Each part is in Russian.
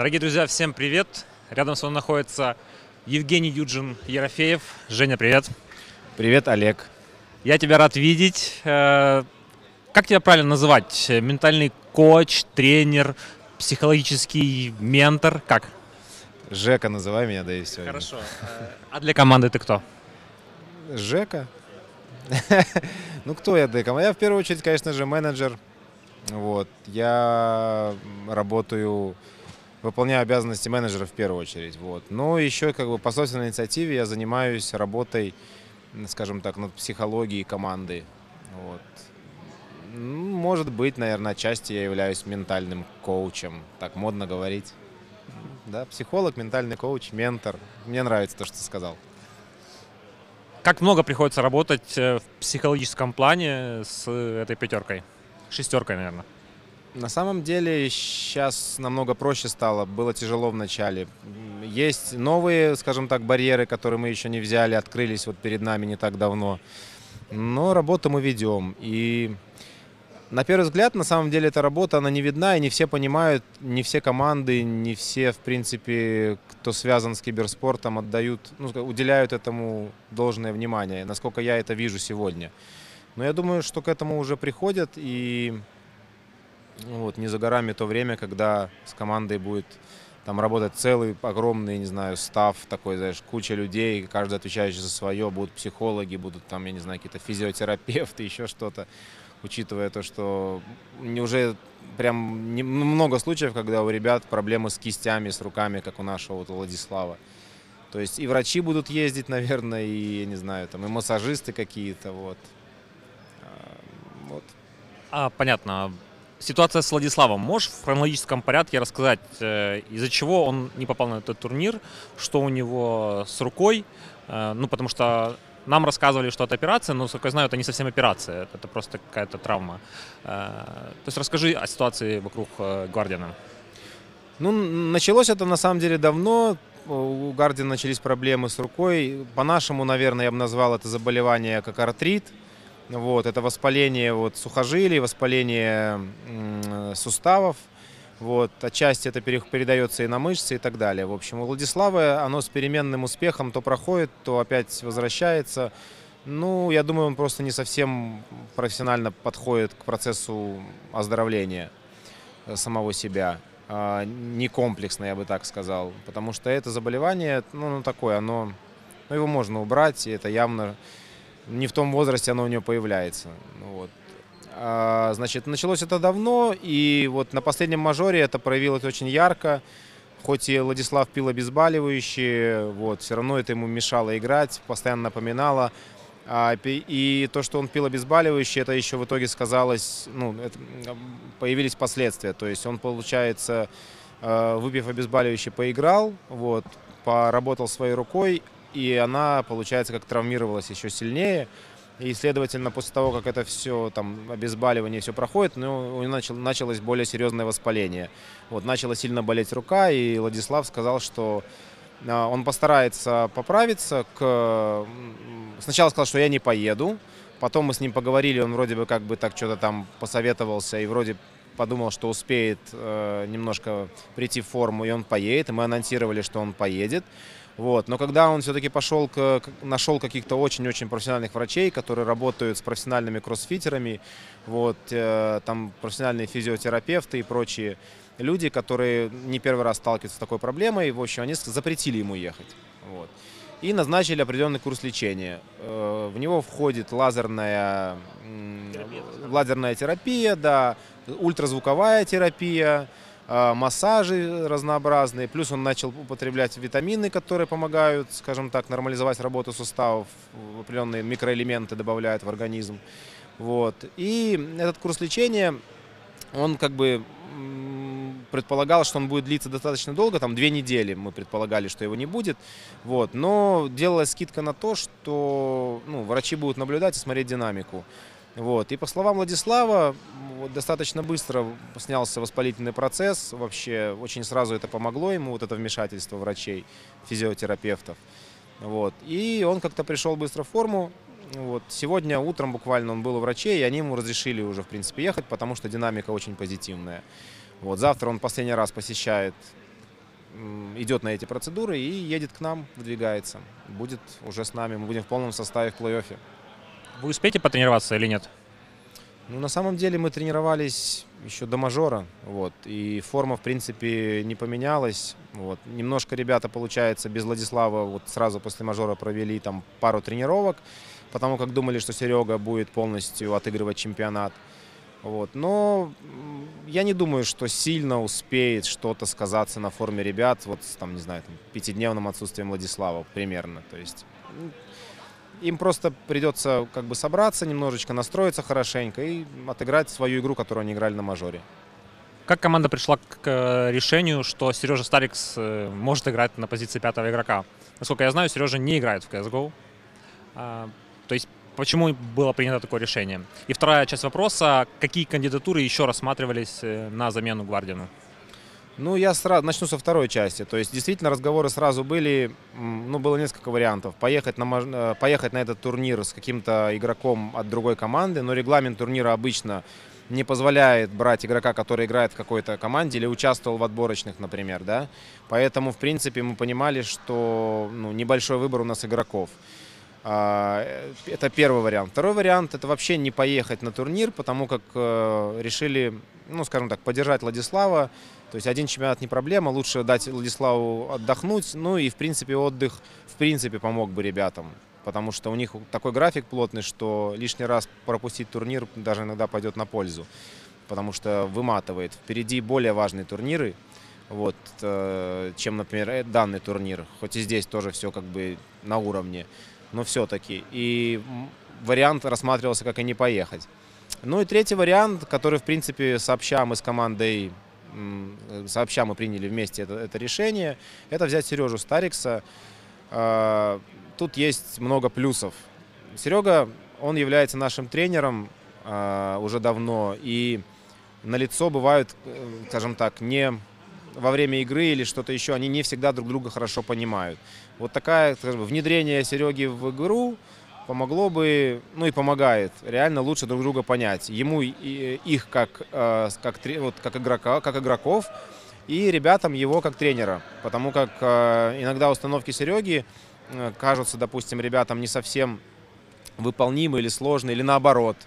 Дорогие друзья, всем привет! Рядом со мной находится Евгений Юджин Ерофеев. Женя, привет! Привет, Олег. Я тебя рад видеть. Как тебя правильно называть? Ментальный коуч, тренер, психологический ментор? Как? Жека, называй меня, да и все. Хорошо. А для команды ты кто? Жека? Ну, кто я для команды? Я в первую очередь, конечно же, менеджер. Вот. Я работаю, выполняю обязанности менеджера в первую очередь. Вот. Но еще как бы по собственной инициативе я занимаюсь работой, скажем так, над психологией команды. Вот. Может быть, наверное, отчасти я являюсь ментальным коучем. Так модно говорить. Да, психолог, ментальный коуч, ментор. Мне нравится то, что ты сказал. Как много приходится работать в психологическом плане с этой пятеркой? Шестеркой, наверное. На самом деле сейчас намного проще стало. Было тяжело в начале. Есть новые, скажем так, барьеры, которые мы еще не взяли, открылись вот перед нами не так давно. Но работу мы ведем. И на первый взгляд, на самом деле, эта работа, она не видна, и не все понимают, не все команды, не все, в принципе, кто связан с киберспортом, уделяют этому должное внимание, насколько я это вижу сегодня. Но я думаю, что к этому уже приходят, и вот, не за горами то время, когда с командой будет там работать целый огромный, не знаю, став такой, знаешь, куча людей, каждый отвечающий за свое, будут психологи, будут там, я не знаю, какие-то физиотерапевты, еще что-то. Учитывая то, что уже прям много случаев, когда у ребят проблемы с кистями, с руками, как у нашего вот Владислава. То есть и врачи будут ездить, наверное, и, я не знаю, там и массажисты какие-то, вот. Понятно. Ситуация с Владиславом. Можешь в хронологическом порядке рассказать, из-за чего он не попал на этот турнир, что у него с рукой? Потому что нам рассказывали, что это операция, но, насколько я знаю, это не совсем операция, это просто какая-то травма. То есть расскажи о ситуации вокруг Гвардиана. Ну, началось это на самом деле давно. У Гвардиана начались проблемы с рукой. По-нашему, наверное, я бы назвал это заболевание как артрит. Вот, это воспаление вот сухожилий, воспаление суставов. Вот, отчасти это передается и на мышцы и так далее. В общем, у Владислава оно с переменным успехом то проходит, то опять возвращается. Ну, я думаю, он просто не совсем профессионально подходит к процессу оздоровления самого себя. Не комплексно, я бы так сказал. Потому что это заболевание, такое, его можно убрать, и это явно не в том возрасте оно у него появляется. Вот. Значит, началось это давно, и вот на последнем мажоре это проявилось очень ярко. Хоть и Владислав пил обезболивающие, вот, все равно это ему мешало играть, постоянно напоминало. И то, что он пил обезболивающие, это еще в итоге сказалось, появились последствия. То есть он, получается, выпив обезболивающие, поиграл, вот, поработал своей рукой, и она, получается, как травмировалась еще сильнее. И, следовательно, после того, как это все, там, обезболивание все проходит, у него началось более серьезное воспаление. Вот, начала сильно болеть рука, и Владислав сказал, что он постарается поправиться. Сначала сказал, что я не поеду. Потом мы с ним поговорили, он вроде бы как бы так что-то там посоветовался и вроде подумал, что успеет немножко прийти в форму, и он поедет. И мы анонсировали, что он поедет. Вот. Но когда он все-таки нашел каких-то очень-очень профессиональных врачей, которые работают с профессиональными кроссфитерами, вот, там профессиональные физиотерапевты и прочие люди, которые не первый раз сталкиваются с такой проблемой, в общем, они запретили ему ехать. Вот. И назначили определенный курс лечения. В него входит лазерная терапия, да, ультразвуковая терапия, массажи разнообразные, плюс он начал употреблять витамины, которые помогают, скажем так, нормализовать работу суставов, определенные микроэлементы добавляют в организм. Вот. И этот курс лечения, он как бы предполагал, что он будет длиться достаточно долго, там 2 недели мы предполагали, что его не будет, вот. Но делалась скидка на то, что врачи будут наблюдать и смотреть динамику. Вот. И по словам Владислава, достаточно быстро снялся воспалительный процесс. Вообще очень сразу это помогло ему, вот это вмешательство врачей, физиотерапевтов. Вот. И он как-то пришел быстро в форму. Вот. Сегодня утром буквально он был у врачей, и они ему разрешили уже в принципе ехать, потому что динамика очень позитивная. Вот. Завтра он последний раз посещает идет на эти процедуры и едет к нам, выдвигается. Будет уже с нами, мы будем в полном составе в плей-оффе. Вы успеете потренироваться или нет? Ну, на самом деле мы тренировались еще до мажора, вот, и форма, в принципе, не поменялась. Вот. Немножко ребята, получается, без Владислава вот сразу после мажора провели там пару тренировок, потому как думали, что Серега будет полностью отыгрывать чемпионат. Вот. Но я не думаю, что сильно успеет что-то сказаться на форме ребят, вот с, там, не знаю, там, пятидневным отсутствием Владислава примерно. То есть им просто придется как бы собраться немножечко, настроиться хорошенько и отыграть свою игру, которую они играли на мажоре. Как команда пришла к решению, что Сережа Старикс может играть на позиции пятого игрока? Насколько я знаю, Сережа не играет в CSGO. То есть почему было принято такое решение? И вторая часть вопроса, какие кандидатуры еще рассматривались на замену Гвардину? Ну, я сразу начну со второй части. То есть, действительно, разговоры сразу были, ну, было несколько вариантов. Поехать на этот турнир с каким-то игроком от другой команды, но регламент турнира обычно не позволяет брать игрока, который играет в какой-то команде или участвовал в отборочных, например, да. Поэтому, в принципе, мы понимали, что, ну, небольшой выбор у нас игроков. Это первый вариант. Второй вариант — это вообще не поехать на турнир, потому как решили, ну, скажем так, поддержать Владислава. То есть один чемпионат не проблема, лучше дать Владиславу отдохнуть. Ну и, в принципе, отдых, в принципе, помог бы ребятам. Потому что у них такой график плотный, что лишний раз пропустить турнир даже иногда пойдет на пользу. Потому что выматывает. Впереди более важные турниры, вот, чем, например, данный турнир. Хоть и здесь тоже все как бы на уровне, но все-таки. И вариант рассматривался, как и не поехать. Ну и третий вариант, который, в принципе, сообща мы с командой мы приняли вместе это решение, это взять Сережу Старикса. Тут есть много плюсов. Серега, он является нашим тренером уже давно, и налицо бывают, скажем так, не во время игры или что-то еще, они не всегда друг друга хорошо понимают. Вот такое, скажем, внедрение Сереги в игру помогло бы, ну и помогает, реально лучше друг друга понять. Ему их как игроков, и ребятам его как тренера. Потому как иногда установки Сереги кажутся, допустим, ребятам не совсем выполнимы или сложные, или наоборот.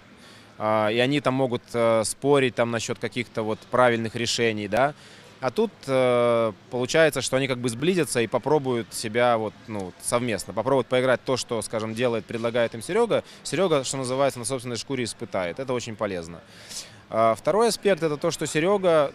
И они там могут спорить там насчет каких-то вот правильных решений, да. А тут получается, что они как бы сблизятся и попробуют себя вот, ну, совместно. Попробуют поиграть то, что, скажем, предлагает им Серега. Серега, что называется, на собственной шкуре испытает. Это очень полезно. Второй аспект — это то, что Серега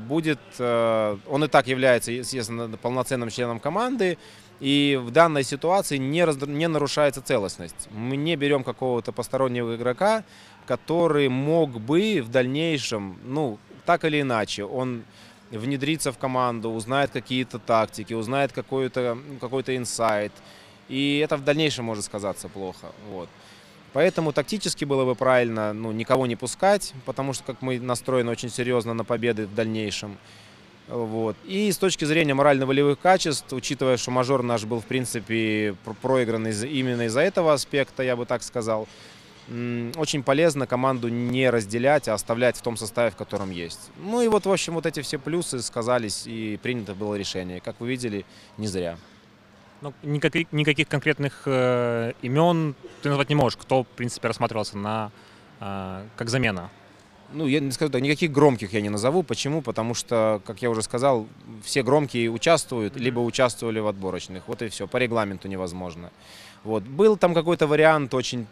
будет, он и так является, естественно, полноценным членом команды. И в данной ситуации не нарушается целостность. Мы не берем какого-то постороннего игрока, который мог бы в дальнейшем, ну, так или иначе, он внедрится в команду, узнает какие-то тактики, узнает какой-то инсайт. И это в дальнейшем может сказаться плохо. Вот. Поэтому тактически было бы правильно, ну, никого не пускать, потому что как мы настроены очень серьезно на победы в дальнейшем. Вот. И с точки зрения морально-волевых качеств, учитывая, что мажор наш был, в принципе, проигран именно из-за этого аспекта, я бы так сказал, очень полезно команду не разделять, а оставлять в том составе, в котором есть. Ну и вот, в общем, вот эти все плюсы сказались, и принято было решение. Как вы видели, не зря. Ну, никаких конкретных имен ты назвать не можешь, кто, в принципе, рассматривался как замена? Ну, я не скажу так, никаких громких я не назову. Почему? Потому что, как я уже сказал, все громкие участвуют, либо участвовали в отборочных. Вот и все. По регламенту невозможно. Вот. Был там какой-то вариант очень,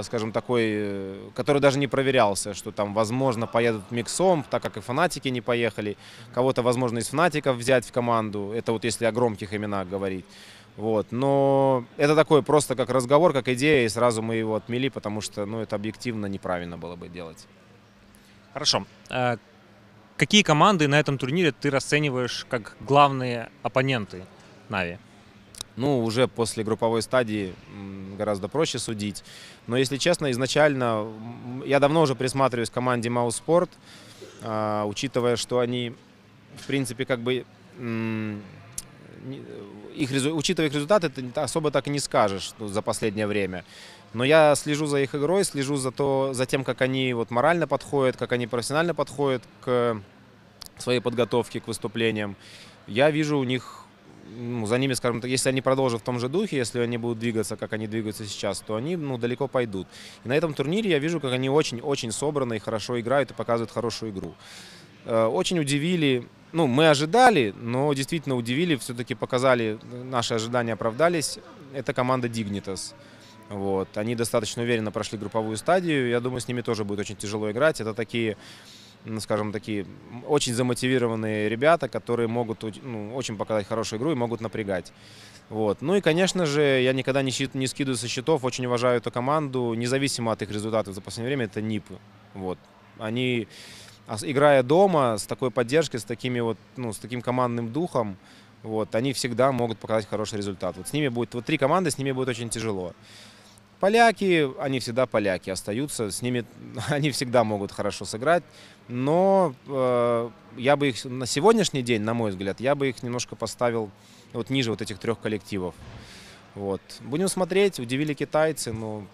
скажем, такой, который даже не проверялся, что там, возможно, поедут миксом, так как и фанатики не поехали. Кого-то, возможно, из фанатиков взять в команду. Это вот если о громких именах говорить. Вот. Но это такой просто как разговор, как идея, и сразу мы его отмели, потому что, ну, это объективно неправильно было бы делать. Хорошо. Какие команды на этом турнире ты расцениваешь как главные оппоненты Нави? Ну, уже после групповой стадии гораздо проще судить. Но, если честно, изначально я давно уже присматриваюсь к команде Mouseспort, учитывая, что они, в принципе, как бы учитывая их результаты, ты особо так и не скажешь за последнее время. Но я слежу за их игрой, слежу за тем, как они вот морально подходят, как они профессионально подходят к своей подготовке, к выступлениям. я вижу у них, за ними, скажем так, если они продолжат в том же духе, если они будут двигаться, как они двигаются сейчас, то они далеко пойдут. И на этом турнире я вижу, как они очень-очень собраны и хорошо играют и показывают хорошую игру. Очень удивили, мы ожидали, но действительно удивили, все-таки показали, наши ожидания оправдались. Это команда Dignitas. Вот. Они достаточно уверенно прошли групповую стадию. Я думаю, с ними тоже будет очень тяжело играть. Это такие, скажем, такие очень замотивированные ребята, которые могут очень показать хорошую игру и могут напрягать. Вот. Ну и, конечно же, я никогда не скидываю со счетов, очень уважаю эту команду, независимо от их результатов за последнее время, это НИП. Вот. Они, играя дома, с такой поддержкой, с таким командным духом, вот, они всегда могут показать хороший результат. Вот с ними будет, 3 команды, с ними будет очень тяжело. Поляки, они всегда поляки остаются, с ними они всегда могут хорошо сыграть, но я бы их на сегодняшний день, на мой взгляд, я бы их немножко поставил ниже этих 3 коллективов. Вот. Будем смотреть, удивили китайцы, но...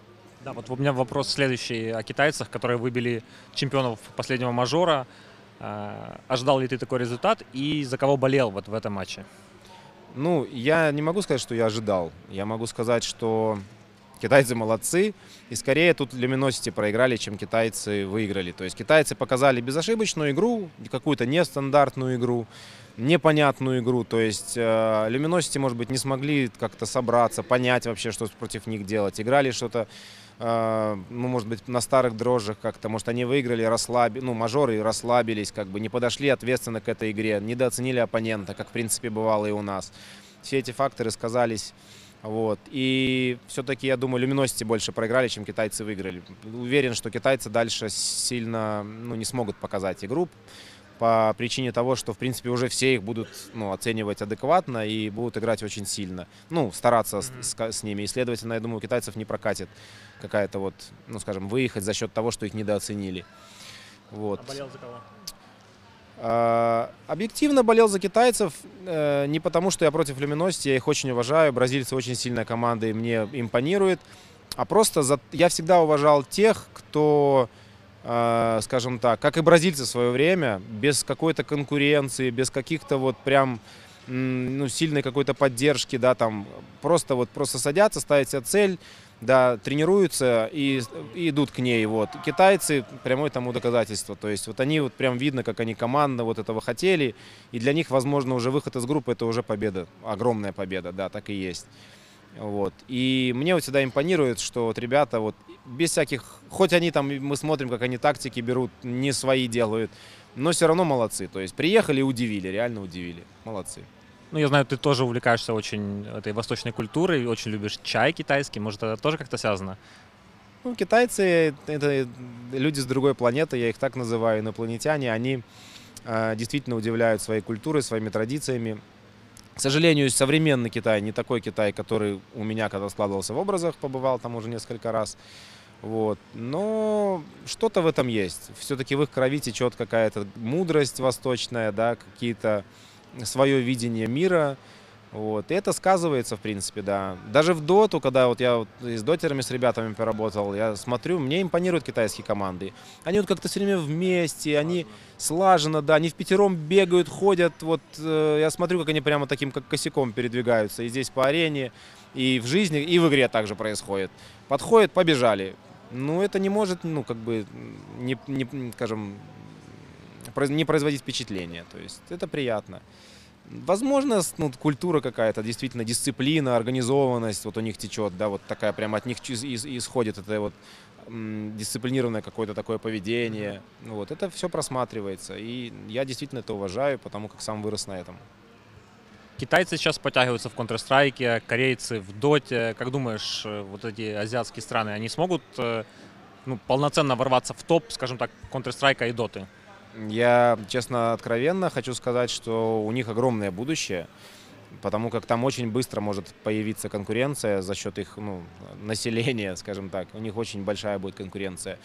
Да, вот у меня вопрос следующий о китайцах, которые выбили чемпионов последнего мажора. Ожидал ли ты такой результат и за кого болел в этом матче? Я не могу сказать, что я ожидал. Я могу сказать, что китайцы молодцы, и скорее тут Luminosity проиграли, чем китайцы выиграли. То есть китайцы показали безошибочную игру, какую-то нестандартную игру, непонятную игру. То есть Luminosity, может быть, не смогли как-то собраться, понять вообще, что против них делать. Играли что-то, может быть, на старых дрожжах как-то. Может, они выиграли, мажоры расслабились, не подошли ответственно к этой игре, недооценили оппонента, как, в принципе, бывало и у нас. Все эти факторы сказались. Вот. И все-таки, я думаю, Luminosity больше проиграли, чем китайцы выиграли. Уверен, что китайцы дальше сильно не смогут показать игру по причине того, что, в принципе, уже все их будут оценивать адекватно и будут играть очень сильно. Стараться с ними. И, следовательно, я думаю, у китайцев не прокатит какая-то скажем, выехать за счет того, что их недооценили. Вот. А болел за кого? Объективно болел за китайцев не потому, что я против Luminosity, я их очень уважаю, бразильцы очень сильная команда и мне импонирует, а просто я всегда уважал тех, кто, скажем так, как и бразильцы в свое время, без какой-то конкуренции, без каких-то прям сильной какой-то поддержки, да, там просто садятся, ставят себе цель, да, тренируются и идут к ней. Вот. Китайцы прямое тому доказательство. То есть они прям видно, как они командно этого хотели. И для них, возможно, уже выход из группы — это уже победа. Огромная победа, да, так и есть. Вот. И мне всегда импонирует, что ребята без всяких... Хоть они там, мы смотрим, как они тактики берут, не свои делают, но все равно молодцы. То есть приехали и удивили, реально удивили. Молодцы. Я знаю, ты тоже увлекаешься очень этой восточной культурой, очень любишь чай китайский. Может, это тоже как-то связано? Китайцы — это люди с другой планеты, я их так называю, инопланетяне. Они действительно удивляют своей культурой, своими традициями. К сожалению, современный Китай не такой Китай, который у меня когда складывался в образах, побывал там уже несколько раз. Вот. Но что-то в этом есть. Все-таки в их крови течет какая-то мудрость восточная, да, какие-то свое видение мира. Вот. И это сказывается, в принципе, да. Даже в доту, когда я с дотерами, с ребятами поработал, я смотрю, мне импонируют китайские команды. Они как-то все время вместе, они слаженно, да, они впятером бегают, ходят. Я смотрю, как они прямо таким, как косяком передвигаются. И здесь по арене, и в жизни, и в игре также происходит. Подходят, побежали. Это не может, скажем, не производить впечатления. То есть это приятно. Возможно, культура какая-то, действительно, дисциплина, организованность у них течет, да, такая прямо от них исходит это дисциплинированное какое-то такое поведение. Это все просматривается. И я действительно это уважаю, потому как сам вырос на этом. Китайцы сейчас подтягиваются в Counter-Strike, корейцы в доте. Как думаешь, эти азиатские страны, они смогут полноценно ворваться в топ, скажем так, Counter-Strike и доты? Я, честно, откровенно хочу сказать, что у них огромное будущее, потому как там очень быстро может появиться конкуренция за счет их населения, скажем так. У них очень большая будет конкуренция.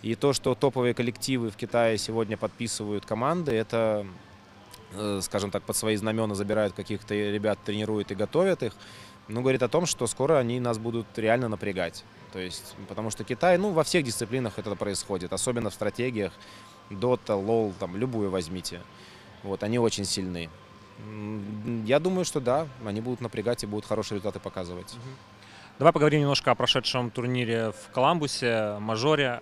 И то, что топовые коллективы в Китае сегодня подписывают команды, это, скажем так, под свои знамена забирают каких-то ребят, тренируют и готовят их, говорит о том, что скоро они нас будут реально напрягать. То есть, потому что Китай, во всех дисциплинах это происходит, особенно в стратегиях. Дота, лол, любую возьмите. Они очень сильны. Я думаю, что да, они будут напрягать и будут хорошие результаты показывать. Давай поговорим немножко о прошедшем турнире в Коламбусе, мажоре.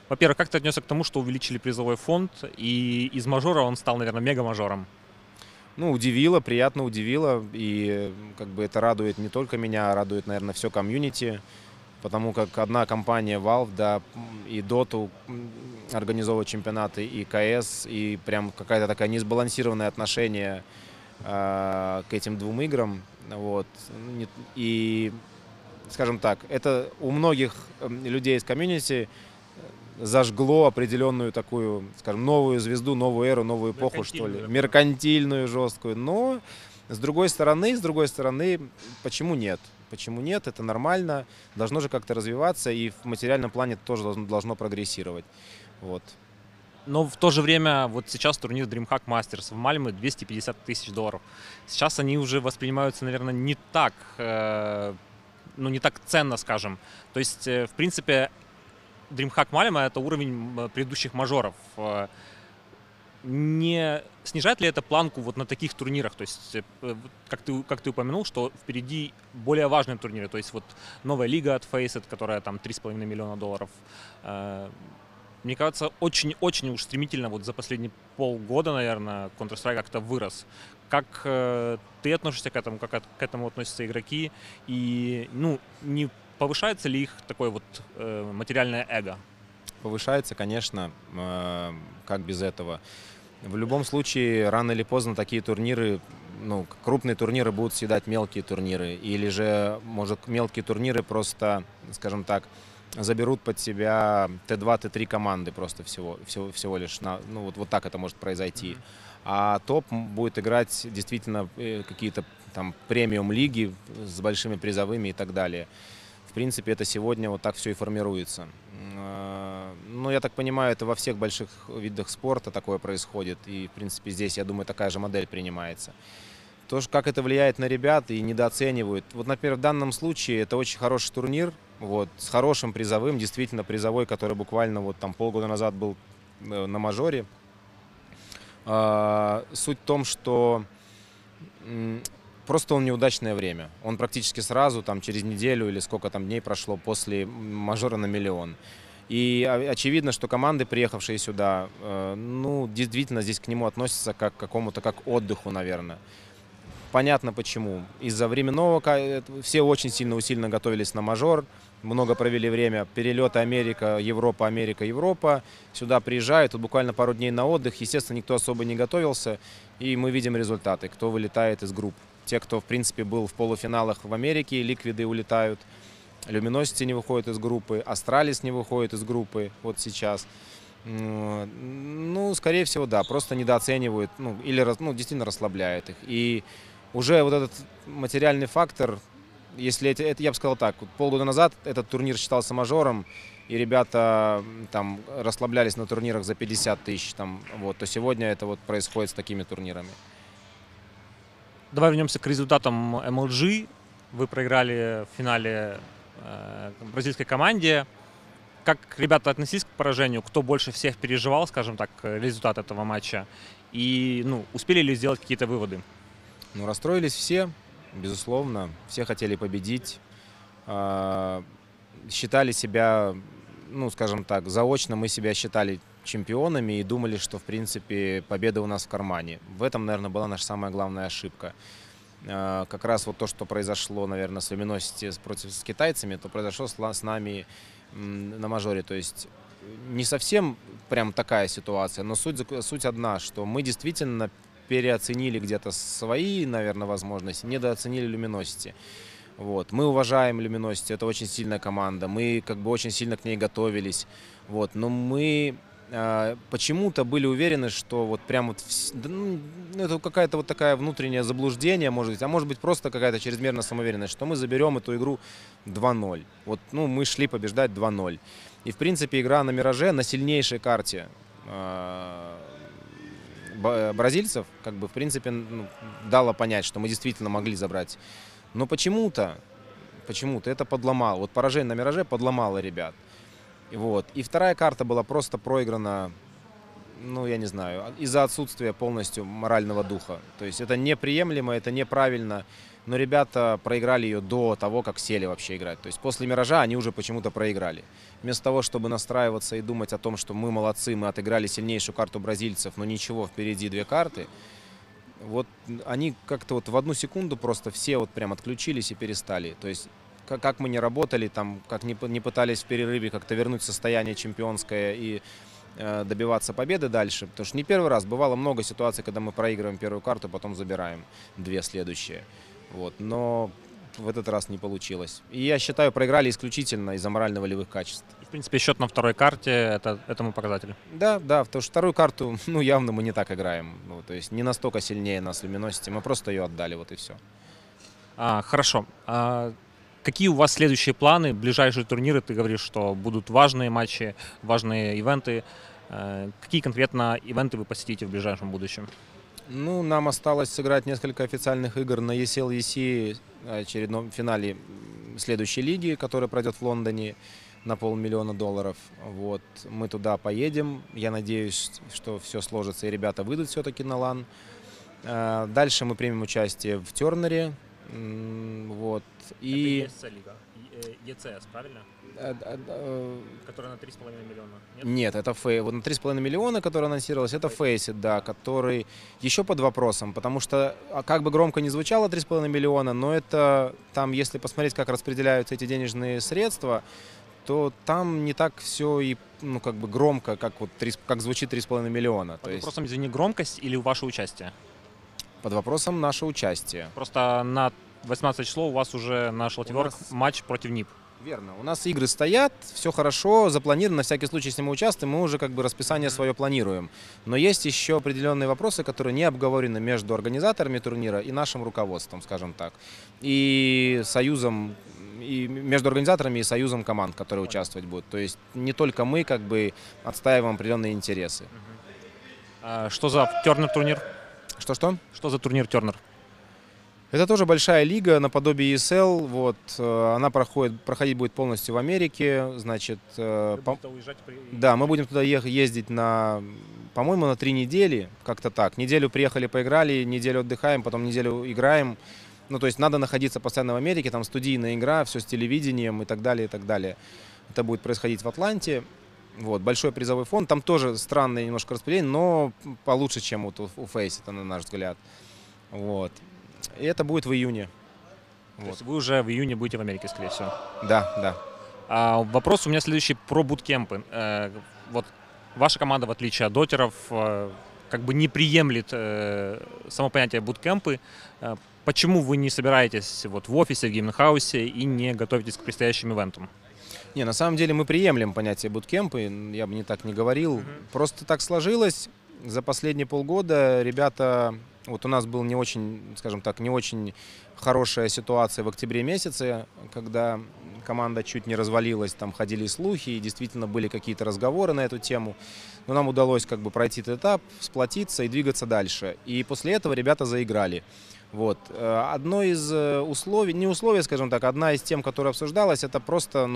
Во-первых, как ты отнесся к тому, что увеличили призовой фонд, и из мажора он стал, наверное, мега-мажором? Ну, удивило, приятно удивило, и как бы это радует не только меня, а радует, наверное, все комьюнити, потому как одна компания Valve, да, и Dota организовывает чемпионаты, и CS, и прям какая-то такая несбалансированное отношение к этим двум играм, вот, и, скажем так, это у многих людей из комьюнити зажгло определенную такую, скажем, новую звезду, новую эру, новую эпоху, что ли, меркантильную, жесткую. Но с другой стороны, почему нет? Почему нет? Это нормально, должно же как-то развиваться, и в материальном плане тоже должно прогрессировать. Вот. Но в то же время, вот сейчас турнир DreamHack Masters в Мальме 250 тысяч долларов. Сейчас они уже воспринимаются, наверное, не так, не так ценно, скажем. То есть, в принципе, DreamHack Malmö — это уровень предыдущих мажоров. Не снижает ли это планку вот на таких турнирах? То есть, как ты упомянул, что впереди более важные турниры. То есть вот новая лига от Faceit, которая там 3,5 миллиона долларов. Мне кажется, очень-очень уж стремительно вот за последние полгода, наверное, Counter-Strike как-то вырос. Как ты относишься к этому, как к этому относятся игроки? И, ну, не повышается ли их такое вот материальное эго? Повышается, конечно, как без этого. В любом случае, рано или поздно такие турниры, ну, крупные турниры будут съедать мелкие турниры. Или же, может, мелкие турниры просто, скажем так, заберут под себя Т2, Т3 команды просто всего лишь. Ну, вот так это может произойти. А топ будет играть действительно какие-то там премиум-лиги с большими призовыми и так далее. В принципе, это сегодня вот так все и формируется. Ну, я так понимаю, это во всех больших видах спорта такое происходит. И, в принципе, здесь, я думаю, такая же модель принимается. То, как это влияет на ребят и недооценивают. Вот, например, в данном случае это очень хороший турнир, вот, с хорошим призовым, действительно призовой, который буквально вот там полгода назад был на мажоре. Суть в том, что просто он неудачное время. Он практически сразу, там, через неделю или сколько там дней прошло после мажора на миллион. И очевидно, что команды, приехавшие сюда, ну, действительно здесь к нему относятся как к какому-то, как отдыху, наверное. Понятно почему. Из-за временного все очень сильно усиленно готовились на мажор, много провели время, перелеты Америка, Европа. Сюда приезжают, тут буквально пару дней на отдых. Естественно, никто особо не готовился, и мы видим результаты, кто вылетает из групп. Те, кто, в принципе, был в полуфиналах в Америке, Ликвиды улетают, Luminosity не выходит из группы, Астралис не выходит из группы вот сейчас. Ну, скорее всего, да, просто недооценивают, ну, или действительно расслабляет их. И уже вот этот материальный фактор, если это я бы сказал так, полгода назад этот турнир считался мажором, и ребята там расслаблялись на турнирах за 50 тысяч, там, вот, то сегодня это вот происходит с такими турнирами. Давай вернемся к результатам MLG. Вы проиграли в финале бразильской команде. Как ребята относились к поражению? Кто больше всех переживал, скажем так, результат этого матча? И, ну, успели ли сделать какие-то выводы? Ну, расстроились все, безусловно. Все хотели победить. Считали себя, ну, скажем так, заочно мы себя считали чемпионами и думали, что, в принципе, победа у нас в кармане. В этом, наверное, была наша самая главная ошибка. Как раз вот то, что произошло, наверное, с Luminosity с китайцами, то произошло с нами на мажоре. То есть не совсем прям такая ситуация, но суть одна, что мы действительно переоценили где-то свои, наверное, возможности, недооценили Luminosity. Вот. Мы уважаем Luminosity, это очень сильная команда, мы как бы очень сильно к ней готовились, вот. Но мы почему-то были уверены, что вот прям вот это какая-то вот такая внутреннее заблуждение, может быть, а может быть просто какая-то чрезмерная самоуверенность, что мы заберем эту игру 2-0. Вот, ну, мы шли побеждать 2-0. И, в принципе, игра на Мираже, на сильнейшей карте бразильцев, как бы, в принципе, ну, дала понять, что мы действительно могли забрать. Но почему-то это подломало. Вот поражение на Мираже подломало ребят. Вот. И вторая карта была просто проиграна ну, я не знаю, из-за отсутствия полностью морального духа. То есть это неприемлемо, это неправильно. Но ребята проиграли ее до того, как сели вообще играть. То есть после «Миража» они уже почему-то проиграли. Вместо того, чтобы настраиваться и думать о том, что мы молодцы, мы отыграли сильнейшую карту бразильцев, но ничего, впереди 2 карты, вот они как-то вот в одну секунду просто все вот прям отключились и перестали. То есть как мы не работали, там, как не пытались в перерыве как-то вернуть состояние чемпионское и добиваться победы дальше. Потому что не первый раз. Бывало много ситуаций, когда мы проигрываем первую карту, потом забираем 2 следующие. Вот. Но в этот раз не получилось. И я считаю, проиграли исключительно из-за морально-волевых качеств. В принципе, счет на второй карте это этому показатель. Да, потому что вторую карту, ну, явно мы не так играем. Ну, то есть не настолько сильнее нас Luminosity, мы просто ее отдали, вот и все. Хорошо. Какие у вас следующие планы, ближайшие турниры? Ты говоришь, что будут важные матчи, важные ивенты. Какие конкретно ивенты вы посетите в ближайшем будущем? Ну, нам осталось сыграть несколько официальных игр на ESL-EC очередном финале следующей лиги, которая пройдет в Лондоне на $500 000. Вот. Мы туда поедем. Я надеюсь, что все сложится и ребята выйдут все-таки на лан. Дальше мы примем участие в Тернере. Вот. И... Это лига. ECS, правильно? Которая на 3,5 миллиона. Нет, это вот на 3,5 миллиона, которая анонсировалась, это Faceit, да, который еще под вопросом, потому что, как бы громко не звучало 3,5 миллиона, но это там, если посмотреть, как распределяются эти денежные средства, то там не так все и, ну, как бы громко, как, вот как звучит 3,5 миллиона. Под вопросом, извини, громкость или ваше участие? Под вопросом наше участие. Просто на 18 число у вас уже на Шалтиворк матч против НИП. Верно. У нас игры стоят, все хорошо, запланировано. На всякий случай, если мы участвуем, мы уже как бы расписание свое планируем. Но есть еще определенные вопросы, которые не обговорены между организаторами турнира и нашим руководством, скажем так. И союзом, и между организаторами и союзом команд, которые участвовать будут. То есть не только мы как бы отстаиваем определенные интересы. Что за Тернер-турнир? Что-что? Что за турнир Тернер? Это тоже большая лига наподобие ESL. Вот, она проходить будет полностью в Америке. Значит, да, мы будем туда ездить по-моему, на 3 недели. Как-то так. Неделю приехали, поиграли, неделю отдыхаем, потом неделю играем. Ну, то есть надо находиться постоянно в Америке, там студийная игра, все с телевидением и так далее, и так далее. Это будет происходить в Атланте. Вот, большой призовой фонд. Там тоже странное немножко распределение, но получше, чем вот у Faceit, на наш взгляд. Вот. И это будет в июне. То есть вы уже в июне будете в Америке, скорее всего? Да. Вопрос у меня следующий про буткемпы. Вот ваша команда, в отличие от дотеров, как бы не приемлет само понятие буткемпы. Почему вы не собираетесь вот в офисе, в геймхаусе и не готовитесь к предстоящим ивентам? Не, на самом деле мы приемлем понятие буткемпы, я бы так не говорил. Просто так сложилось. За последние полгода ребята... Вот у нас был не очень, скажем так, не очень хорошая ситуация в октябре месяце, когда команда чуть не развалилась, там ходили слухи, и действительно были какие-то разговоры на эту тему. Но нам удалось как бы пройти этот этап, сплотиться и двигаться дальше. И после этого ребята заиграли. Вот. Одно из условий, не условие, скажем так, одна из тем, которая обсуждалась, это просто,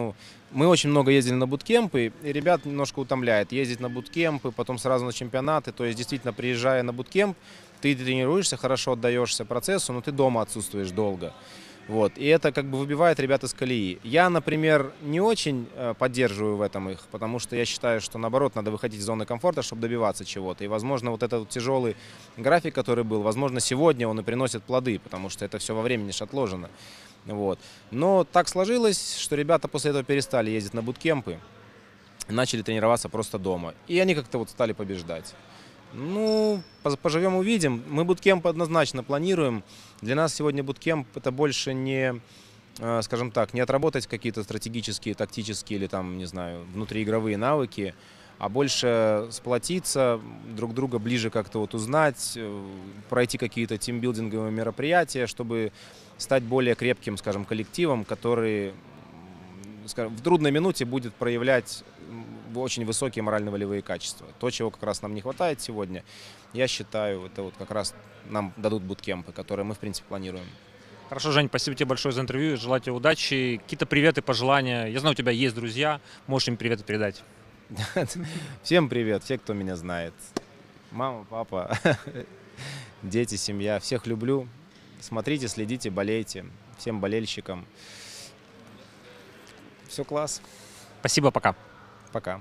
мы очень много ездили на буткемпы, и ребят немножко утомляет ездить на буткемпы, потом сразу на чемпионаты. То есть, действительно, приезжая на буткемп, ты тренируешься, хорошо отдаешься процессу, но ты дома отсутствуешь долго. Вот. И это как бы выбивает ребят из колеи. Я, например, не очень поддерживаю в этом их, потому что я считаю, что наоборот надо выходить из зоны комфорта, чтобы добиваться чего-то. И, возможно, вот этот вот тяжелый график, который был, возможно, сегодня он и приносит плоды, потому что это все во времени отложено. Вот. Но так сложилось, что ребята после этого перестали ездить на буткемпы, начали тренироваться просто дома. И они как-то вот стали побеждать. Ну, поживем увидим. Мы буткемп однозначно планируем. Для нас сегодня буткемп это больше не, скажем так, не отработать какие-то стратегические, тактические или там, не знаю, внутриигровые навыки, а больше сплотиться, друг друга ближе как-то вот узнать, пройти какие-то тимбилдинговые мероприятия, чтобы стать более крепким, скажем, коллективом, который, скажем, в трудной минуте будет проявлять очень высокие морально-волевые качества. То, чего как раз нам не хватает сегодня, я считаю, это вот как раз нам дадут буткемпы, которые мы, в принципе, планируем. Хорошо, Жень, спасибо тебе большое за интервью. Желаю тебе удачи. Какие-то приветы, пожелания. Я знаю, у тебя есть друзья. Можешь им приветы передать. Всем привет, все, кто меня знает. Мама, папа, дети, семья. Всех люблю. Смотрите, следите, болейте. Всем болельщикам. Все класс. Спасибо, пока. Пока.